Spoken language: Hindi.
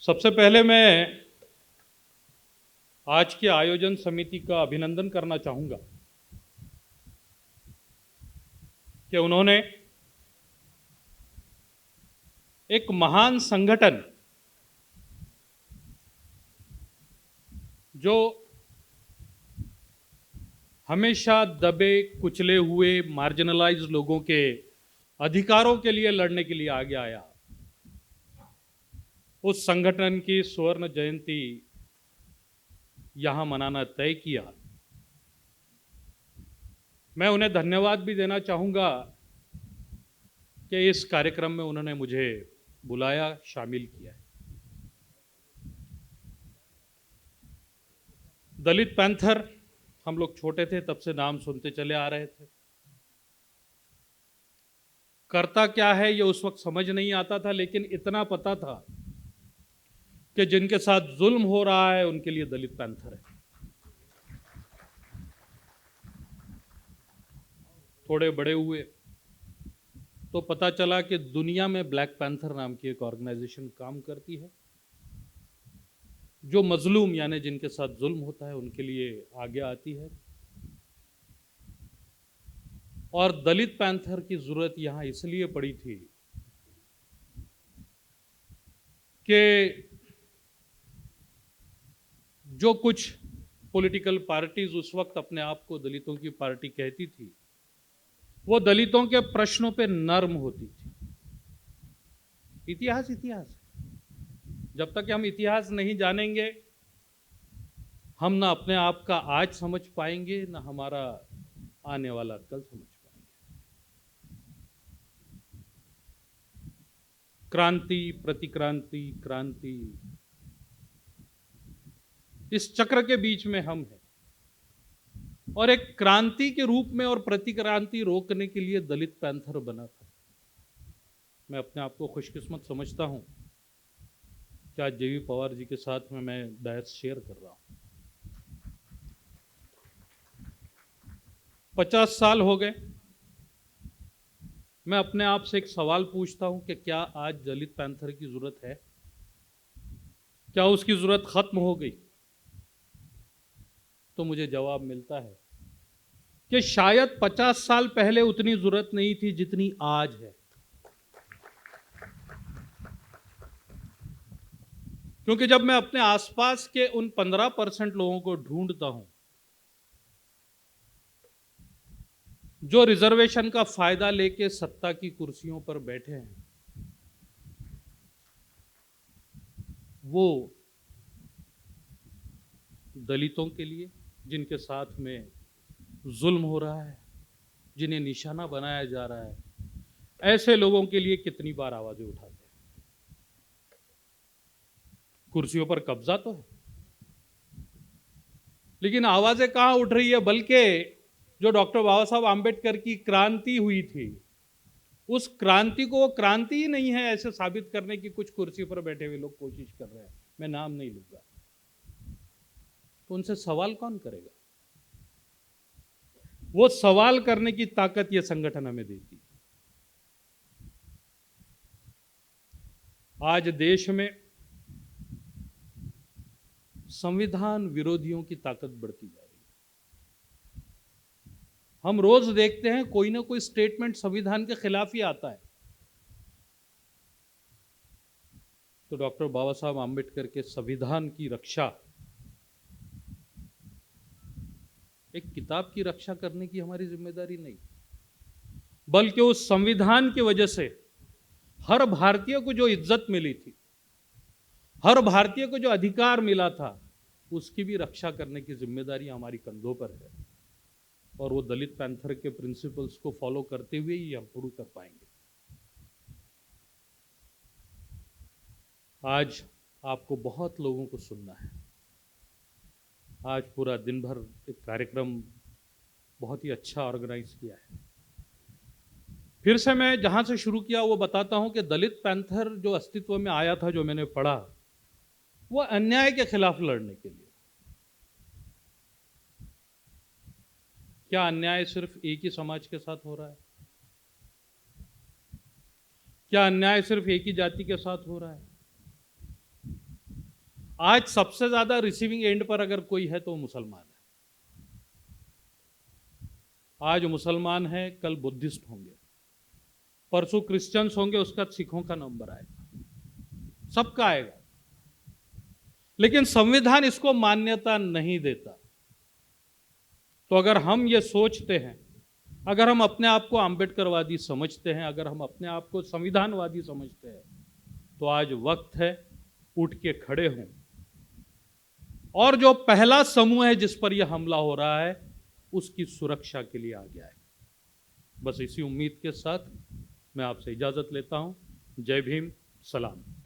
सबसे पहले मैं आज के आयोजन समिति का अभिनंदन करना चाहूँगा कि उन्होंने एक महान संगठन जो हमेशा दबे कुचले हुए मार्जिनलाइज्ड लोगों के अधिकारों के लिए लड़ने के लिए आगे आया, उस संगठन की स्वर्ण जयंती यहां मनाना तय किया। मैं उन्हें धन्यवाद भी देना चाहूँगा कि इस कार्यक्रम में उन्होंने मुझे बुलाया, शामिल किया है। दलित पैंथर, हम लोग छोटे थे तब से नाम सुनते चले आ रहे थे। करता क्या है ये उस वक्त समझ नहीं आता था, लेकिन इतना पता था कि जिनके साथ जुल्म हो रहा है उनके लिए दलित पैंथर है। थोड़े बड़े हुए तो पता चला कि दुनिया में ब्लैक पैंथर नाम की एक ऑर्गेनाइजेशन काम करती है, जो मजलूम यानी जिनके साथ जुल्म होता है उनके लिए आगे आती है। और दलित पैंथर की जरूरत यहां इसलिए पड़ी थी कि जो कुछ पॉलिटिकल पार्टीज उस वक्त अपने आप को दलितों की पार्टी कहती थी, वो दलितों के प्रश्नों पे नर्म होती थी। इतिहास इतिहास है। जब तक हम इतिहास नहीं जानेंगे, हम ना अपने आप का आज समझ पाएंगे, ना हमारा आने वाला कल समझ पाएंगे। क्रांति, प्रतिक्रांति, क्रांति, इस चक्र के बीच में हम हैं। और एक क्रांति के रूप में और प्रतिक्रांति रोकने के लिए दलित पैंथर बना था। मैं अपने आप को खुशकिस्मत समझता हूं कि आज जेवी पवार जी के साथ में मैं डायस शेयर कर रहा हूं। 50 साल हो गए। मैं अपने आप से एक सवाल पूछता हूं कि क्या आज दलित पैंथर की जरूरत है? क्या उसकी जरूरत खत्म हो गई? तो मुझे जवाब मिलता है कि शायद 50 साल पहले उतनी जरूरत नहीं थी जितनी आज है। क्योंकि जब मैं अपने आसपास के उन 15% लोगों को ढूंढता हूं जो रिजर्वेशन का फायदा लेके सत्ता की कुर्सियों पर बैठे हैं, वो दलितों के लिए जिनके साथ में जुल्म हो रहा है, जिन्हें निशाना बनाया जा रहा है, ऐसे लोगों के लिए कितनी बार आवाजें उठाते हैं। कुर्सियों पर कब्जा तो है, लेकिन आवाजें कहां उठ रही है? बल्कि जो डॉक्टर बाबा साहब आंबेडकर की क्रांति हुई थी, उस क्रांति को वो क्रांति ही नहीं है ऐसे साबित करने की कुछ कुर्सी पर बैठे हुए लोग कोशिश कर रहे हैं। मैं नाम नहीं लूंगा। तो उनसे सवाल कौन करेगा? वो सवाल करने की ताकत ये संगठन हमें देती है। आज देश में संविधान विरोधियों की ताकत बढ़ती जा रही है। हम रोज देखते हैं कोई ना कोई स्टेटमेंट संविधान के खिलाफ ही आता है। तो डॉक्टर बाबा साहब आंबेडकर के संविधान की रक्षा एक किताब की रक्षा करने की हमारी जिम्मेदारी नहीं, बल्कि उस संविधान की वजह से हर भारतीय को जो इज्जत मिली थी, हर भारतीय को जो अधिकार मिला था, उसकी भी रक्षा करने की जिम्मेदारी हमारी कंधों पर है। और वो दलित पैंथर के प्रिंसिपल्स को फॉलो करते हुए ही हम पूरा कर पाएंगे। आज आपको बहुत लोगों को सुनना है। आज पूरा दिन भर एक कार्यक्रम बहुत ही अच्छा ऑर्गेनाइज किया है। फिर से मैं जहां से शुरू किया वो बताता हूं कि दलित पैंथर जो अस्तित्व में आया था, जो मैंने पढ़ा, वो अन्याय के खिलाफ लड़ने के लिए। क्या अन्याय सिर्फ एक ही समाज के साथ हो रहा है? क्या अन्याय सिर्फ एक ही जाति के साथ हो रहा है? आज सबसे ज्यादा रिसीविंग एंड पर अगर कोई है तो मुसलमान है। आज मुसलमान है, कल बुद्धिस्ट होंगे, परसों क्रिश्चियंस होंगे, उसका सिखों का नंबर आएगा, सबका आएगा। लेकिन संविधान इसको मान्यता नहीं देता। तो अगर हम ये सोचते हैं, अगर हम अपने आप को आंबेडकरवादी समझते हैं, अगर हम अपने आप को संविधानवादी समझते हैं, तो आज वक्त है उठ के खड़े हों और जो पहला समूह है जिस पर यह हमला हो रहा है उसकी सुरक्षा के लिए आगे आए। बस इसी उम्मीद के साथ मैं आपसे इजाजत लेता हूं। जय भीम, सलाम।